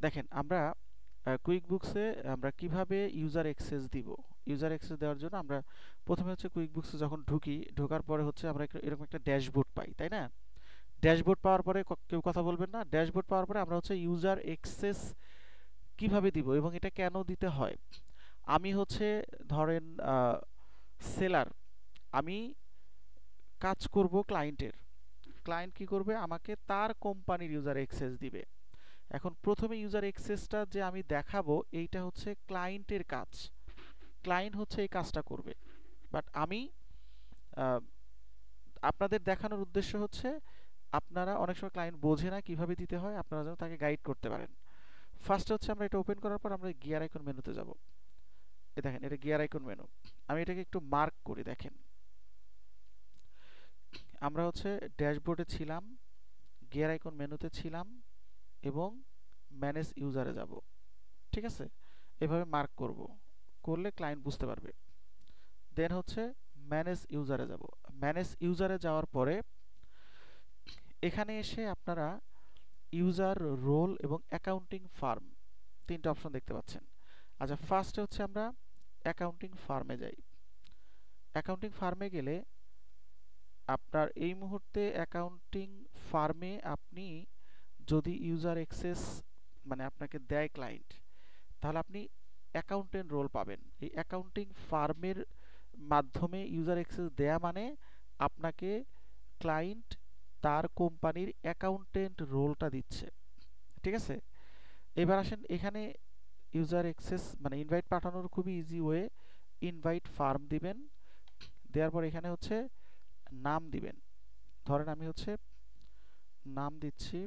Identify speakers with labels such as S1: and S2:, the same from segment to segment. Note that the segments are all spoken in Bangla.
S1: দেখেন আমরা কুইক বুকসে আমরা কিভাবে ইউজার অ্যাক্সেস দিব। ইউজার অ্যাক্সেস দেওয়ার জন্য আমরা প্রথমে হচ্ছে কুইক বুকসে যখন ঢুকি, ঢোকার পরে হচ্ছে আমরা এরকম একটা ড্যাশবোর্ড পাই, তাই না? ড্যাশবোর্ড পাওয়ার পরে কেউ কথা বলবেন না। ড্যাশবোর্ড পাওয়ার পরে আমরা হচ্ছে ইউজার অ্যাক্সেস কিভাবে দিব এবং এটা কেন দিতে হয়। আমি হচ্ছে ধরেন সেলার, আমি কাজ করব ক্লায়েন্টের। ক্লায়েন্ট কি করবে, আমাকে তার কোম্পানির ইউজার অ্যাক্সেস দিবে। এখন প্রথমে ইউজার অ্যাক্সেসটা যে আমি দেখাবো এইটা হচ্ছে ক্লায়েন্টের কাজ। ক্লায়েন্ট হচ্ছে এই কাজটা করবে, বাট আমি আহ, আপনাদের দেখানোর উদ্দেশ্য হচ্ছে আপনারা অনেক সময় ক্লায়েন্ট বোঝে না কিভাবে দিতে হয়, আপনারা যেন তাকে গাইড করতে পারেন। ফার্স্ট হচ্ছে আমরা এটা ওপেন করার পর আমরা গিয়ার আইকন মেনুতে যাব। এই দেখেন এটা গিয়ার আইকন মেনু। আমি এটাকে একটু মার্ক করি, দেখেন আমরা হচ্ছে ড্যাশবোর্ডে ছিলাম, গিয়ার আইকন মেনুতে ছিলাম এবং ম্যানেজ ইউজারে যাব। ঠিক আছে, এভাবে মার্ক করব, করলে ক্লায়েন্ট বুঝতে পারবে। দেন হচ্ছে ম্যানেজ ইউজারে যাব। ম্যানেজ ইউজারে যাওয়ার পরে এখানে এসে আপনারা ইউজার রোল এবং অ্যাকাউন্টিং ফার্ম তিনটা অপশন দেখতে পাচ্ছেন। আচ্ছা, ফার্স্টে হচ্ছে আমরা অ্যাকাউন্টিং ফার্মে যাই। অ্যাকাউন্টিং ফার্মে গেলে আপনার এই মুহূর্তে অ্যাকাউন্টিং ফার্মে আপনি যদি ইউজার অ্যাক্সেস মানে আপনাকে দেয় ক্লায়েন্ট, তাহলে আপনি অ্যাকাউন্টেন্ট রোল পাবেন। এই অ্যাকাউন্টিং ফার্মের মাধ্যমে ইউজার অ্যাক্সেস দেয়া মানে আপনাকে ক্লায়েন্ট তার কোম্পানির অ্যাকাউন্টেন্ট রোলটা দিচ্ছে। ঠিক আছে, এবার আসেন এখানে ইউজার অ্যাক্সেস মানে ইনভাইট পাঠানোর খুবই ইজি ওয়ে। ইনভাইট ফার্ম দিবেন, দেওয়ার পর এখানে হচ্ছে নাম দিবেন। ধরেন আমি হচ্ছে নাম দিচ্ছি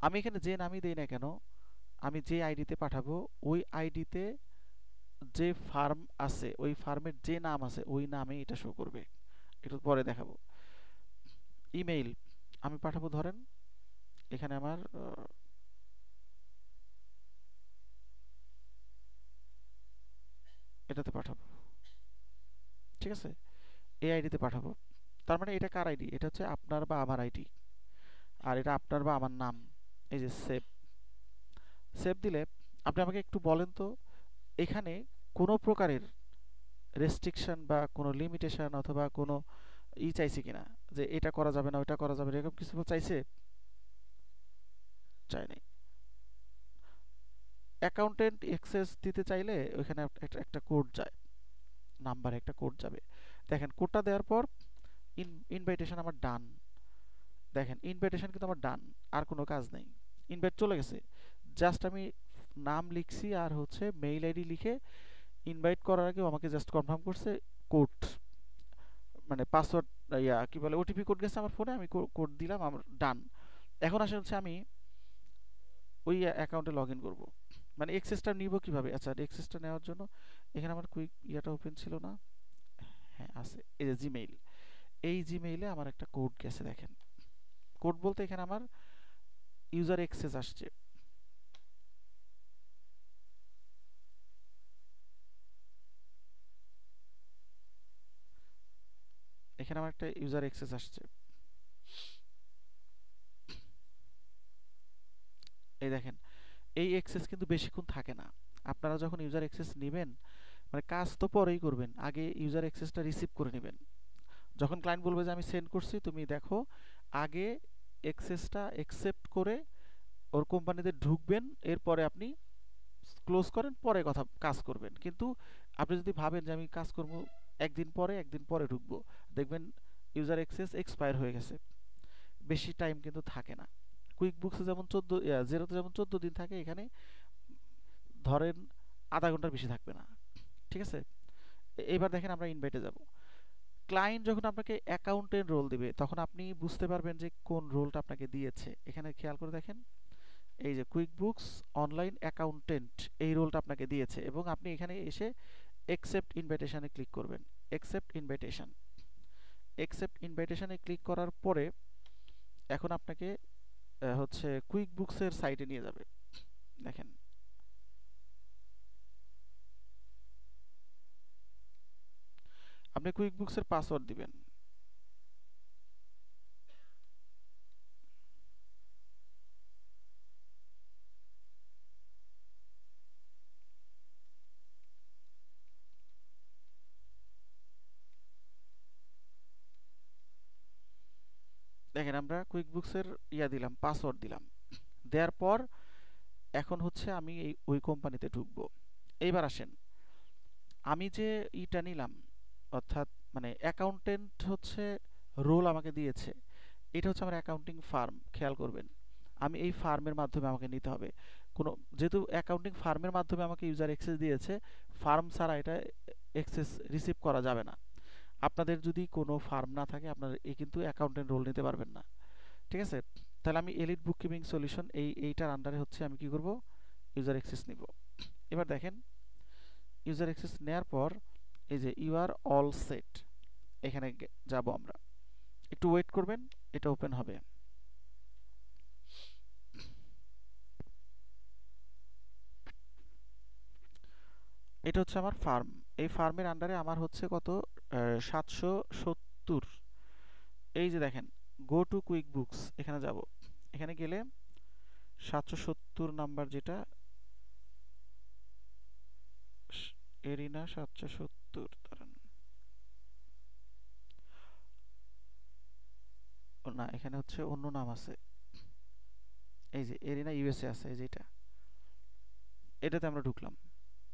S1: আমি এখানে যে নামই দেই না কেন, আমি যে আইডিতে পাঠাবো ওই আইডিতে যে ফার্ম আছে ওই ফার্মের যে নাম আছে ওই নামে এটা শো করবে। একটু পরে দেখাবো। ইমেইল আমি পাঠাবো, ধরেন এখানে আমার এটাতে পাঠাবো। ঠিক আছে, এই আইডিতে পাঠাবো। তার মানে এটা কার আইডি, এটা হচ্ছে আপনার বা আমার আইডি, আর এটা আপনার বা আমার নাম। এই যে সেভ, সেভ দিলে আপনি আমাকে একটু বলেন তো এখানে কোনো প্রকারের রেস্ট্রিকশন বা কোনো লিমিটেশন অথবা কোনো চাইছে কিনা, যে এটা করা যাবে না ওটা করা যাবে না, এরকম কিছু চাইছে? চাই নাই। অ্যাকাউন্টেন্ট অ্যাক্সেস দিতে চাইলে ওইখানে একটা কোড যায়, নাম্বারে একটা কোড যাবে। দেখেন কোডটা দেওয়ার পর ইনভাইটেশন আমার ডান। দেখেন ইনভাইটেশন কিন্তু আমার ডান, আর কোনো কাজ নেই, ইনভাইট চলে গেছে। জাস্ট আমি নাম লিখছি আর হচ্ছে মেইল আইডি লিখে ইনভাইট করার আগে আমাকে জাস্ট কনফার্ম করছে কোড মানে পাসওয়ার্ড, কি বলে ওটিপি কোড গেছে আমার ফোনে, আমি কোড দিলাম, আমার ডান। এখন আসলে হচ্ছে আমি ওই অ্যাকাউন্টে লগ ইন করবো। মানে এক্সেসটা নিব কিভাবে, আচ্ছা এক্সেসটা নেওয়ার জন্য এখানে আমার কুইক ওপেন ছিল না, হ্যাঁ আছে, এই যে জিমেইল। এই জিমেইলে আমার একটা কোড গেছে, দেখেন কোড বলতে এখানে আমার ইউজার অ্যাক্সেস আসছে। এখানে আমার একটা ইউজার অ্যাক্সেস আসছে, এই দেখেন। এই অ্যাক্সেস কিন্তু বেশিক্ষণ থাকে না। আপনারা যখন ইউজার অ্যাক্সেস নেবেন মানে কাজ তো পরেই করবেন, আগে ইউজার অ্যাক্সেসটা রিসিভ করে নেবেন। যখন ক্লায়েন্ট বলবে যে আমি সেন্ড করছি তুমি দেখো, আগে অ্যাক্সেসটা অ্যাকসেপ্ট করে ওর কোম্পানিতে ঢুকবেন, এরপরে আপনি ক্লোজ করেন, পরে কথা কাজ করবেন। কিন্তু আপনি যদি ভাবেন যে আমি কাজ করব একদিন পরে ঢুকবো, দেখবেন ইউজার অ্যাক্সেস এক্সপায়ার হয়ে গেছে। বেশি টাইম কিন্তু থাকে না। কুইক বুকসে যেমন 14, জেরোতে যেমন 14 দিন থাকে, এখানে ধরেন আধা ঘন্টার বেশি থাকবে না। ঠিক আছে, এবার দেখেন আমরা ইনভাইটে যাব। ক্লায়েন্ট যখন আপনাকে অ্যাকাউন্টেন্ট রোল দিবে তখন আপনি বুঝতে পারবেন যে কোন রোলটা আপনাকে দিয়েছে। এখানে খেয়াল করে দেখেন, এই যে কুইক বুকস অনলাইন অ্যাকাউন্টেন্ট এই রোলটা আপনাকে দিয়েছে এবং আপনি এখানে এসে অ্যাকসেপ্ট ইনভাইটেশনে ক্লিক করবেন। অ্যাকসেপ্ট ইনভাইটেশন, অ্যাকসেপ্ট ইনভাইটেশনে ক্লিক করার পরে এখন আপনাকে হচ্ছে কুইক বুকসের সাইটে নিয়ে যাবে। দেখেন আপনি কুইক বুকসের পাসওয়ার্ড দিবেন। দেখেন আমরা কুইক বুকসের দিলাম, পাসওয়ার্ড দিলাম, দেওয়ার পর এখন হচ্ছে আমি ওই কোম্পানিতে ঢুকবো। এইবার আসেন, আমি যে ইটা নিলাম, অর্থাৎ মানে অ্যাকাউন্টেন্ট হচ্ছে রোল আমাকে দিয়েছে, এটা হচ্ছে আমার অ্যাকাউন্টিং ফার্ম, খেয়াল করবেন। আমি এই ফার্মের মাধ্যমে আমাকে নিতে হবে কোনো, যেহেতু অ্যাকাউন্টিং ফার্মের মাধ্যমে আমাকে ইউজার অ্যাক্সেস দিয়েছে, ফার্ম ছাড়া এটা অ্যাক্সেস রিসিভ করা যাবে না। আপনাদের যদি কোনো ফার্ম না থাকে, আপনারা কিন্তু অ্যাকাউন্টেন্ট রোল নিতে পারবেন না, ঠিক আছে? তাহলে আমি এলিট বুক কিপিং সলিউশন এইটার আন্ডারে হচ্ছে আমি কি করব, ইউজার অ্যাক্সেস নিব। এবার দেখেন, ইউজার অ্যাক্সেস নেওয়ার পর এই যে ইউ আর অল সেট, এখানে যাব আমরা। একটু ওয়েট করবেন, এটা ওপেন হবে। এটা হচ্ছে আমার ফার্ম। এই ফার্মের আন্ডারে আমার হচ্ছে কত, 770। এই যে দেখেন, গো টু কুইক বুকস, এখানে যাব। এখানে গেলে 770 নাম্বার, যেটা এরিনা 770, না এখানে হচ্ছে অন্য নাম আছে, এই যে এরিনা ইউএসএ আছে, এই যে এটাতে আমরা ঢুকলাম,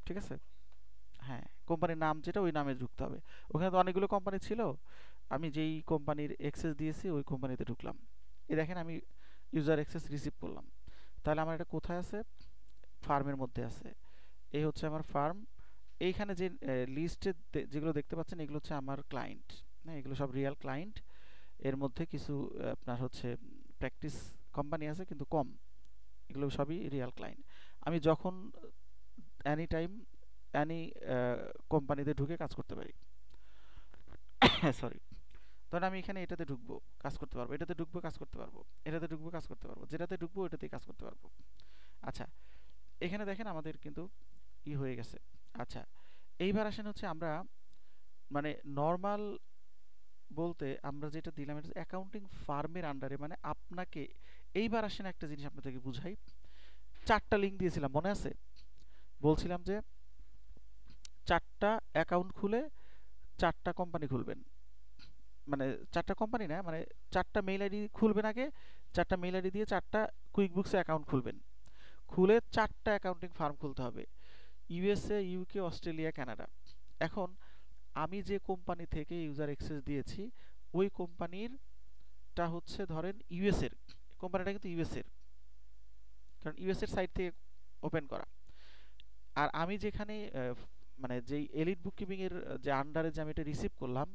S1: ঠিক আছে? হ্যাঁ, কোম্পানির নাম যেটা, ওই নামে ঢুকতে হবে। ওখানে তো অনেকগুলো কোম্পানি ছিল, আমি যেই কোম্পানির অ্যাক্সেস দিয়েছি ওই কোম্পানিতে ঢুকলাম। এই দেখেন আমি ইউজার অ্যাক্সেস রিসিভ করলাম। তাহলে আমার এটা কোথায় আছে, ফার্মের মধ্যে আছে। এই হচ্ছে আমার ফার্ম। এইখানে যে লিস্টে যেগুলো দেখতে পাচ্ছেন, এগুলো হচ্ছে আমার ক্লায়েন্ট। হ্যাঁ, এগুলো সব রিয়েল ক্লায়েন্ট। এর মধ্যে কিছু আপনার হচ্ছে প্র্যাকটিস কোম্পানি আছে, কিন্তু কম। এগুলো সবই রিয়েল ক্লায়েন্ট। আমি যখন এনি টাইম এনি কোম্পানিতে ঢুকে কাজ করতে পারি। সরি, ধরেন আমি এখানে এটাতে ঢুকবো, কাজ করতে পারবো, এটাতে ঢুকবো, কাজ করতে পারবো, এটাতে ঢুকবো, কাজ করতে পারবো, যেটাতে ঢুকবো ওটাতেই কাজ করতে পারবো। আচ্ছা, এখানে দেখেন আমাদের কিন্তু হয়ে গেছে। আচ্ছা, এইবার আসেন হচ্ছে আমরা মানে নর্মাল বলতে আমরা যেটা দিলাম, এটা অ্যাকাউন্টিং ফার্মের আন্ডারে, মানে আপনাকে। এইবার আসেন একটা জিনিস আপনাদেরকে বুঝাই। 4টা লিঙ্ক দিয়েছিলাম, মনে আছে? বলছিলাম যে 4টা অ্যাকাউন্ট খুলে 4টা কোম্পানি খুলবেন, মানে 4টা কোম্পানি না, মানে 4টা মেইল আইডি খুলবেন আগে। 4টা মেইল আইডি দিয়ে 4টা কুইক বুকসে অ্যাকাউন্ট খুলবেন, খুলে 4টা অ্যাকাউন্টিং ফার্ম খুলতে হবে, ইউএসএ, ইউকে, অস্ট্রেলিয়া, কানাডা। এখন আমি যে কোম্পানি থেকে ইউজার অ্যাক্সেস দিয়েছি, ওই কোম্পানিরটা হচ্ছে ধরেন ইউএসএর কোম্পানিটা, কিন্তু ইউএসএর, কারণ ইউএসএর সাইট থেকে ওপেন করা। আর আমি যেখানে মানে যেই এলিট বুক কিপিং এর যে আন্ডারে যে আমি এটা রিসিভ করলাম,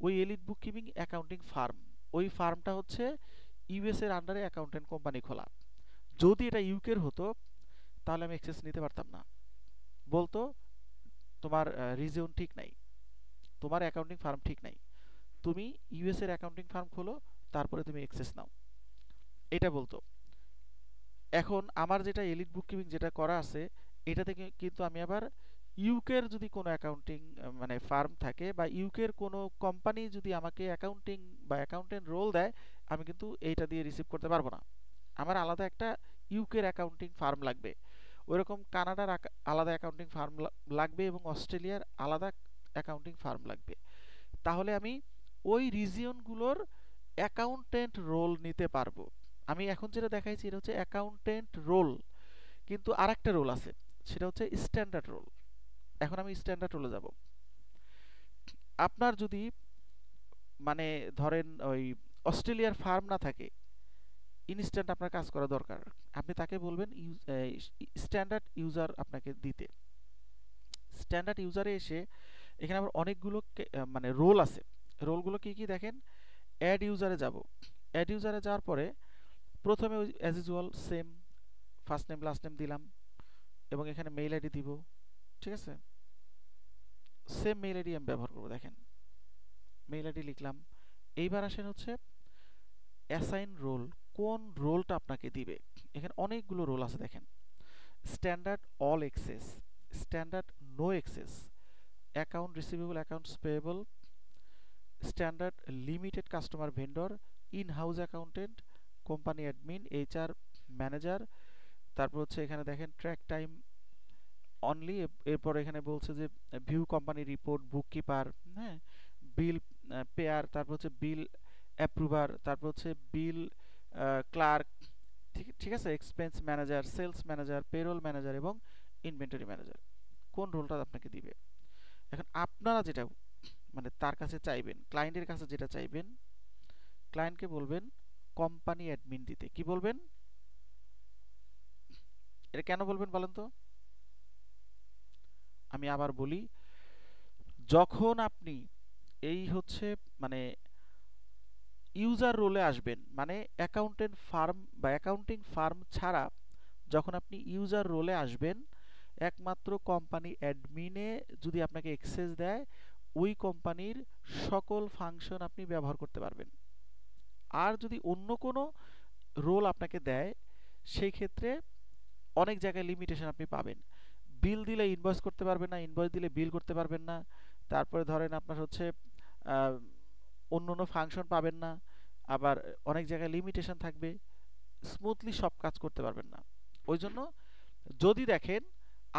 S1: ওই এলিট বুক কিপিং অ্যাকাউন্টিং ফার্ম, ওই ফার্মটা হচ্ছে ইউএস এর আন্ডারে অ্যাকাউন্টেন্ট কোম্পানি খোলা। যদি এটা ইউকের হতো, তাহলে আমি অ্যাক্সেস নিতে পারতাম না। বলতো তোমার রিজিয়ন ঠিক নাই, তোমার অ্যাকাউন্টিং ফার্ম ঠিক নাই, তুমি ইউএস এর অ্যাকাউন্টিং ফার্ম খোলো, তারপরে তুমি অ্যাক্সেস নাও, এটা বলতো। এখন আমার যেটা এলিট বুক কিপিং যেটা করা আছে, এটা থেকে কিন্তু আমি আবার ইউকের যদি কোনো অ্যাকাউন্টিং মানে ফার্ম থাকে, বা ইউকের কোনো কোম্পানি যদি আমাকে অ্যাকাউন্টিং বা অ্যাকাউন্টেন্ট রোল দেয়, আমি কিন্তু এইটা দিয়ে রিসিভ করতে পারবো না। আমার আলাদা একটা ইউকের অ্যাকাউন্টিং ফার্ম লাগবে, ওইরকম কানাডার আলাদা অ্যাকাউন্টিং ফার্ম লাগবে, এবং অস্ট্রেলিয়ার আলাদা অ্যাকাউন্টিং ফার্ম লাগবে। তাহলে আমি ওই রিজিয়নগুলোর অ্যাকাউন্টেন্ট রোল নিতে পারবো। আমি এখন যেটা দেখাইছি এটা হচ্ছে অ্যাকাউন্টেন্ট রোল, কিন্তু আরেকটা রোল আছে, সেটা হচ্ছে স্ট্যান্ডার্ড রোল। এখন আমি স্ট্যান্ডার্ড রোলে যাব। আপনার যদি মানে ধরেন ওই অস্ট্রেলিয়ার ফার্ম না থাকে, ইনস্ট্যান্ট আপনার কাজ করা দরকার, আপনি তাকে বলবেন স্ট্যান্ডার্ড ইউজার আপনাকে দিতে। স্ট্যান্ডার্ড ইউজারে এসে এখানে আবার অনেকগুলো মানে রোল আছে। রোলগুলো কি কি দেখেন, অ্যাড ইউজারে যাব। অ্যাড ইউজারে যাওয়ার পরে প্রথমে ওই as usual same first name last name দিলাম, এবং এখানে মেইল আইডি দিব, ঠিক আছে? সেম মেইল আইডি আমি ব্যবহার করব, দেখেন মেইল আইডি লিখলাম। এইবার আসেন হচ্ছে অ্যাসাইন রোল, কোন রোলটা আপনাকে দিবে। এখানে অনেকগুলো রোল আছে, দেখেন standard all access, standard no access, account receivable, accounts payable, standard limited customer vendor, in house accountant, company admin, HR manager. তারপর হচ্ছে এখানে দেখেন ট্র্যাক টাইম অনলি। এরপর এখানে বলছে যে ভিউ কোম্পানি রিপোর্ট, বুক কিপার, হ্যাঁ, বিল পেয়ার, তারপর হচ্ছে বিল অ্যাপ্রুভার, তারপর হচ্ছে বিল ক্লার্ক, ঠিক ঠিক আছে, expense manager, sales manager, payroll manager এবং ইনভেন্টরি ম্যানেজার, কোন রোলটা আপনাকে দিবে। এখন আপনারা যেটা মানে তার কাছে চাইবেন, ক্লায়েন্টের কাছে যেটা চাইবেন, ক্লায়েন্টকে বলবেন কোম্পানি অ্যাডমিন দিতে। কি বলবেন? এটা কেন বলবেন বলেন তো? আমি আবার বলি, যখন আপনি এই হচ্ছে মানে ইউজার রোলে আসবেন, মানে অ্যাকাউন্টেন্ট ফার্ম বা অ্যাকাউন্টিং ফার্ম ছাড়া যখন আপনি ইউজার রোলে আসবেন, একমাত্র কোম্পানি অ্যাডমিনে যদি আপনাকে অ্যাক্সেস দেয়, ওই কোম্পানির সকল ফাংশন আপনি ব্যবহার করতে পারবেন। আর যদি অন্য কোনো রোল আপনাকে দেয়, সেই ক্ষেত্রে অনেক জায়গায় লিমিটেশন আপনি পাবেন। বিল দিলে ইনভয়েস করতে পারবেন না, ইনভয়েস দিলে বিল করতে পারবেন না। তারপরে ধরেন আপনার হচ্ছে আহ, অন্য অন্য ফাংশন পাবেন না। আবার অনেক জায়গায় লিমিটেশন থাকবে, স্মুথলি সব কাজ করতে পারবেন না। ওই জন্য যদি দেখেন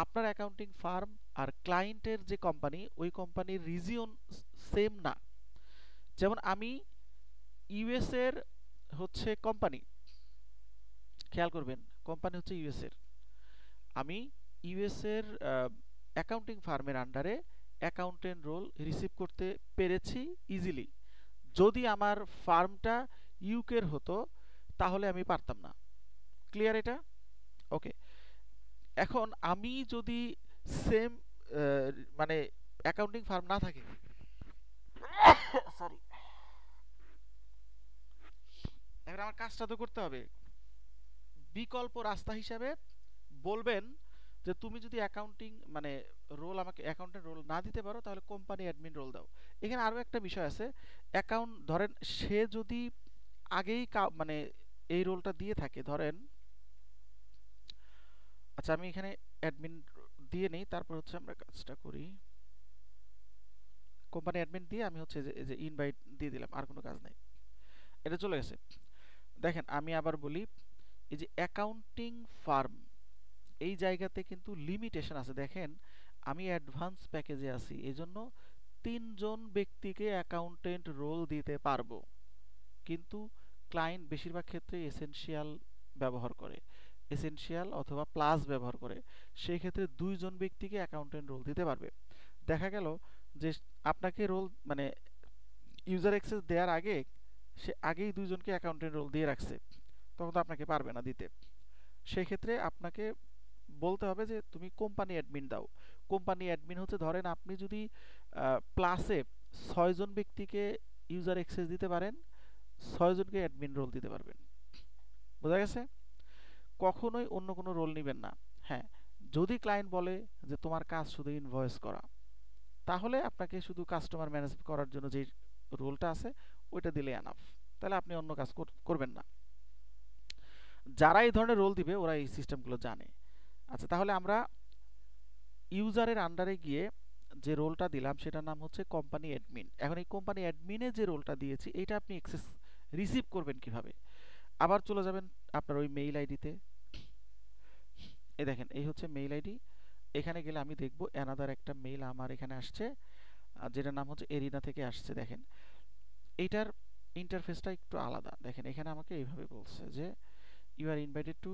S1: আপনার অ্যাকাউন্টিং ফার্ম আর ক্লায়েন্টের যে কোম্পানি, ওই কোম্পানির রিজিয়ন সেম না। যেমন আমি ইউএস এর হচ্ছে কোম্পানি, খেয়াল করবেন, কোম্পানি হচ্ছে ইউএস এর, আমি ইউএস এর অ্যাকাউন্টিং ফার্মের আন্ডারে অ্যাকাউন্টেন্ট রোল রিসিভ করতে পেরেছি ইজিলি। যদি আমার ফার্মটা ইউকের হতো তাহলে আমি পারতাম না। ক্লিয়ার এটা? ওকে। এখন আমি যদি সেম মানে অ্যাকাউন্টিং ফার্ম না থাকে, সরি, এখন আমার কাজটা তো করতে হবে। বিকল্প রাস্তা হিসাবে বলবেন যে তুমি যদি অ্যাকাউন্টিং মানে রোল আমাকে অ্যাকাউন্টেন্ট রোল না দিতে পারো, তাহলে কোম্পানি অ্যাডমিন রোল দাও। এখানে আরও একটা বিষয় আছে, অ্যাকাউন্ট ধরেন সে যদি আগেই মানে এই রোলটা দিয়ে থাকে, ধরেন, আচ্ছা আমি এখানে অ্যাডমিন দিয়ে নেই, তারপর হচ্ছে আমরা কাজটা করি। কোম্পানি অ্যাডমিন দিয়ে আমি হচ্ছে যে ইনভাইট দিয়ে দিলাম, আর কোনো কাজ নাই, এটা চলে গেছে। দেখেন আমি আবার বলি, এই যে অ্যাকাউন্টিং ফার্ম, এই জায়গাতে কিন্তু লিমিটেশন আছে। দেখেন আমি অ্যাডভান্স প্যাকেজে আছি, এজন্য 3 জন ব্যক্তিকে অ্যাকাউন্টেন্ট রোল দিতে পারবো। কিন্তু ক্লায়েন্ট বেশিরভাগ ক্ষেত্রে এসেনশিয়াল ব্যবহার করে, এসেনশিয়াল অথবা প্লাস ব্যবহার করে, সেই ক্ষেত্রে 2 জন ব্যক্তিকে অ্যাকাউন্টেন্ট রোল দিতে পারবে। দেখা গেল যে আপনাকে রোল মানে ইউজার অ্যাক্সেস দেওয়ার আগে সে আগেই 2 জনকে অ্যাকাউন্টেন্ট রোল দিয়ে রাখছে, তখন তো আপনাকে পারবে না দিতে। সেই ক্ষেত্রে আপনাকে বলতে হবে যে তুমি কোম্পানি অ্যাডমিন দাও। কোম্পানি অ্যাডমিন হচ্ছে, ধরেন আপনি যদি প্লাসে 6 জন ব্যক্তিকে ইউজার অ্যাক্সেস দিতে পারেন, 6 জনকে অ্যাডমিন রোল দিতে পারবেন। বোঝা গেছে? কখনোই অন্য কোনো রোল নেবেন না। হ্যাঁ, যদি ক্লায়েন্ট বলে যে তোমার কাজ শুধু ইনভয়েস করা, তাহলে আপনাকে শুধু কাস্টমার ম্যানেজ করার জন্য যে রোলটা আছে ওইটা দিলে এনাফ, তাহলে আপনি অন্য কাজ করবেন না। যারা এই ধরনের রোল দিবে ওরা এই সিস্টেমগুলো জানে। আচ্ছা, তাহলে আমরা ইউজারের আন্ডারে গিয়ে যে রোলটা দিলাম সেটার নাম হচ্ছে কোম্পানি অ্যাডমিন। এখন এই কোম্পানি অ্যাডমিনে যে রোলটা দিয়েছি এটা আপনি অ্যাক্সেস রিসিভ করবেন কিভাবে? আবার চলে যাবেন আপনার ওই মেইল আইডিতে। এই দেখেন এই হচ্ছে মেইল আইডি। এখানে গেলে আমি দেখব অ্যানাদার একটা মেইল আমার এখানে আসছে, যেটার নাম হচ্ছে এরিনা থেকে আসছে। দেখেন এইটার ইন্টারফেসটা একটু আলাদা। দেখেন এখানে আমাকে এইভাবে বলছে যে you are invited to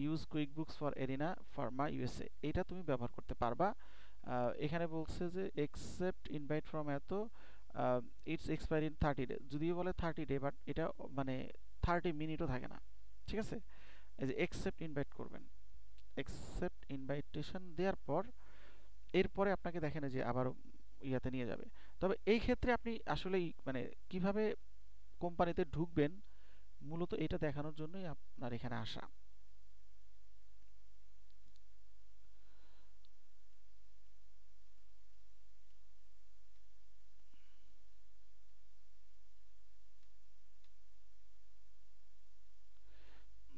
S1: use QuickBooks for Arena Pharma USA, এটা তুমি ব্যবহার করতে পারবা। এখানে বলছে যে একসেপ্ট ইনভাইট ফ্রম এত, ইটস এক্সপায়ার ইন 30 ডে, যদিও বলে 30 ডে, বাট এটা মানে 30 মিনিটও থাকে না। ঠিক আছে, এই যে একসেপ্ট ইনভাইট করবেন, একসেপ্ট ইনভাইটেশন দেওয়ার পর এরপরে আপনাকে দেখেন যে আবার ইয়াতে নিয়ে যাবে। তবে এই ক্ষেত্রে আপনি আসলে মানে কিভাবে কোম্পানিতে ঢুকবেন, মূলত এটা দেখানোর জন্যই আপনার এখানে আসা।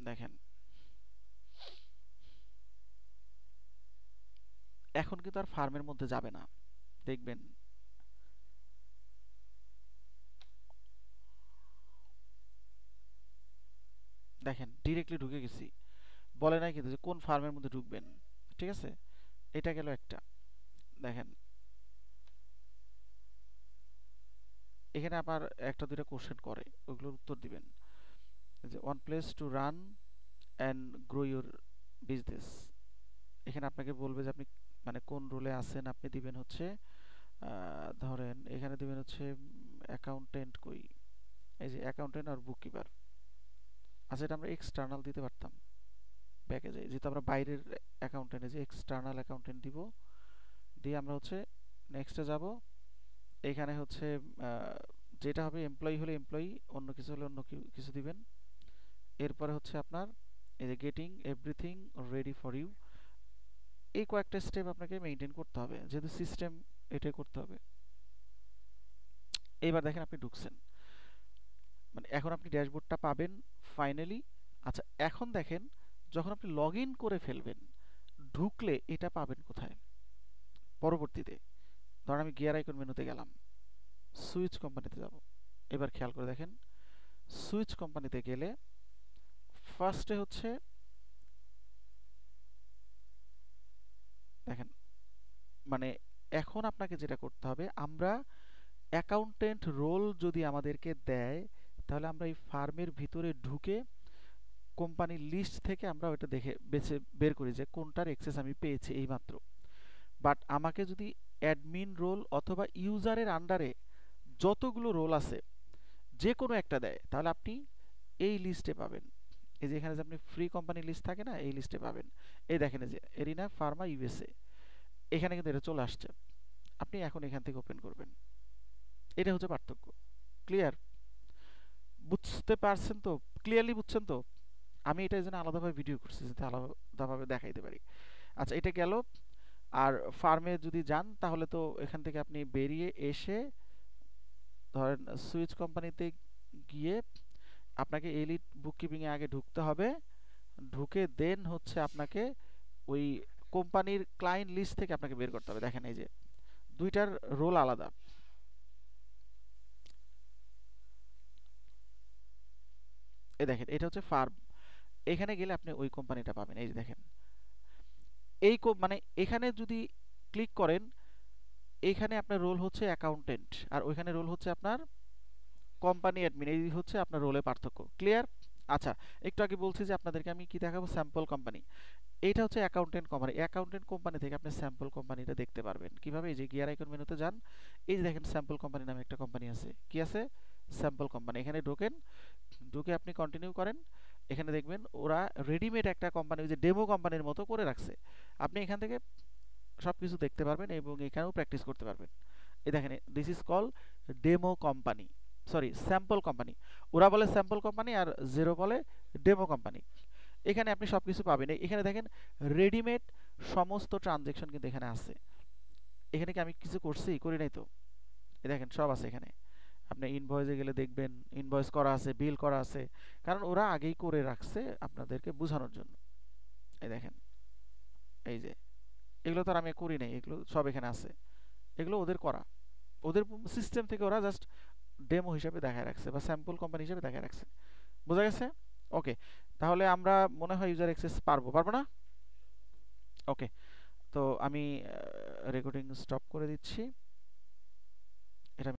S1: দেখেন এখন কিন্তু আর ফার্মের মধ্যে যাবে না, দেখবেন। দেখেন ডিরেক্টলি ঢুকে গেছি, বলে নাই কিন্তু যে কোন ফার্মের মধ্যে ঢুকবেন। ঠিক আছে, এটা গেল একটা। দেখেন এখানে আবার একটা দুইটা কোশ্চেন করে, ওগুলোর উত্তর দিবেন। যে one place to run and grow your business, এখানে আপনাকে বলবে যে আপনি মানে কোন রোলে আছেন। আপনি দিবেন হচ্ছে ধরেন এখানে দিবেন হচ্ছে অ্যাকাউন্টেন্ট, কই এই যে অ্যাকাউন্টেন্ট আর বুক কিপার। আচ্ছা, এটা আমরা এক্সটার্নাল দিতে পারতাম প্যাকেজে, যেহেতু আমরা বাইরের অ্যাকাউন্টেন্টে যে এক্সটার্নাল অ্যাকাউন্টেন্ট দিব, দিয়ে আমরা হচ্ছে নেক্সটে যাব। এখানে হচ্ছে যেটা হবে এমপ্লয়ি হলে এমপ্লয়ি, অন্য কিছু হলে অন্য কিছু দিবেন। এরপরে হচ্ছে আপনার এই যে getting everything ready for you, এই কয়েকটা স্টেপ আপনাকে মেনটেন করতে হবে, যেহেতু সিস্টেম এটাই করতে হবে। এইবার দেখেন আপনি ঢুকছেন, মানে এখন আপনি ড্যাশবোর্ডটা পাবেন ফাইনালি। আচ্ছা, এখন দেখেন যখন আপনি লগ ইন করে ফেলবেন, ঢুকলে এটা পাবেন কোথায় পরবর্তীতে। ধরেন আমি গিয়ার আইকন মেনুতে গেলাম, সুইচ কোম্পানিতে যাব। এবার খেয়াল করে দেখেন, সুইচ কোম্পানিতে গেলে ফার্স্টে হচ্ছে দেখেন, মানে এখন আপনাকে যেটা করতে হবে, আমরা অ্যাকাউন্টেন্ট রোল যদি আমাদেরকে দেয়, তাহলে আমরা এই ফার্মের ভিতরে ঢুকে কোম্পানির লিস্ট থেকে আমরা ওটা দেখে বেছে বের করি যে কোনটার অ্যাক্সেস আমি পেয়েছি এইমাত্র। বাট আমাকে যদি অ্যাডমিন রোল অথবা ইউজারের আন্ডারে যতগুলো রোল আছে যে কোনো একটা দেয়, তাহলে আপনি এই লিস্টে পাবেন। এই যে এখানে যে আপনি ফ্রি কোম্পানি লিস্ট থাকে না, এই লিস্টে পাবেন। এই দেখেন এই যে এরিনা ফার্মা ইউএসএ, এখানে কিন্তু এটা চলে আসছে। আপনি এখন এখান থেকে ওপেন করবেন। এটা হচ্ছে পার্থক্য। ক্লিয়ার? বুঝতে পারছেন তো? ক্লিয়ারলি বুঝছেন তো? আমি এটা এই জন্য আলাদাভাবে ভিডিও করছি, যাতে আলাদাভাবে দেখাইতে পারি। আচ্ছা, এটা গেল। আর ফার্মে যদি যান, তাহলে তো এখান থেকে আপনি বেরিয়ে এসে ধরেন সুইচ কোম্পানিতে গিয়ে আপনাকে এলিট বুককিপিংয়ে আগে ঢুকতে হবে। ঢুকে দেন হচ্ছে আপনাকে ওই কোম্পানির ক্লায়েন্ট লিস্ট থেকে আপনাকে বের করতে হবে। দেখেন এই যে দুইটার রোল আলাদা। এই দেখেন এটা হচ্ছে ফার্ম, এখানে গেলে আপনি ওই কোম্পানিটা পাবেন। এই যে দেখেন এই মানে এখানে যদি ক্লিক করেন, এইখানে আপনার রোল হচ্ছে অ্যাকাউন্টেন্ট, আর ওইখানে রোল হচ্ছে আপনার কোম্পানি অ্যাডমিন। এই হচ্ছে আপনার রোলের পার্থক্য। ক্লিয়ার? আচ্ছা, একটু আগে বলছি যে আপনাদেরকে আমি কি দেখাবো, স্যাম্পল কোম্পানি। এইটা হচ্ছে অ্যাকাউন্টেন্ট কোম্পানি। অ্যাকাউন্টেন্ট কোম্পানি থেকে আপনি স্যাম্পল কোম্পানিটা দেখতে পারবেন কিভাবে। এই যে গিয়ার আইকন মেনুতে যান, এই যে দেখেন স্যাম্পল কোম্পানি নামে একটা কোম্পানি আছে। কি আছে? Sample company. এখানে ঢোকেন, ঢুকে আপনি কন্টিনিউ করেন। এখানে দেখবেন ওরা রেডিমেড একটা কোম্পানি, ওই যে ডেমো কোম্পানির মতো করে রাখছে। আপনি এখান থেকে সব কিছু দেখতে পারবেন এবং এখানেও প্র্যাকটিস করতে পারবেন। এই দেখেন, this is call demo company, sorry sample company. ওরা বলে স্যাম্পল কোম্পানি আর জিরো বলে ডেমো কোম্পানি। এখানে আপনি সব কিছু পাবেন। এখানে দেখেন রেডিমেড সমস্ত ট্রানজেকশন কিন্তু এখানে আছে। এখানে কি আমি কিছু করছি? করি নাই তো। এই দেখেন সব আছে এখানে। আপনি ইনভয়েসে গেলে দেখবেন ইনভয়েস করা আছে, বিল করা আছে, কারণ ওরা আগেই করে রাখছে আপনাদেরকে বোঝানোর জন্য। এই দেখেন এই যে এগুলো তো আর আমি করি নাই, এগুলো সব এখানে আছে। এগুলো ওদের করা, ওদের সিস্টেম থেকে ওরা জাস্ট ডেমো হিসাবে দেখায় রাখছে বা স্যাম্পল কোম্পানি হিসাবে দেখায় রাখছে। বোঝা গেছে? ওকে, তাহলে আমরা মনে হয় ইউজার অ্যাক্সেস পারবো না? ওকে, তো আমি রেকর্ডিং স্টপ করে দিচ্ছি। এটা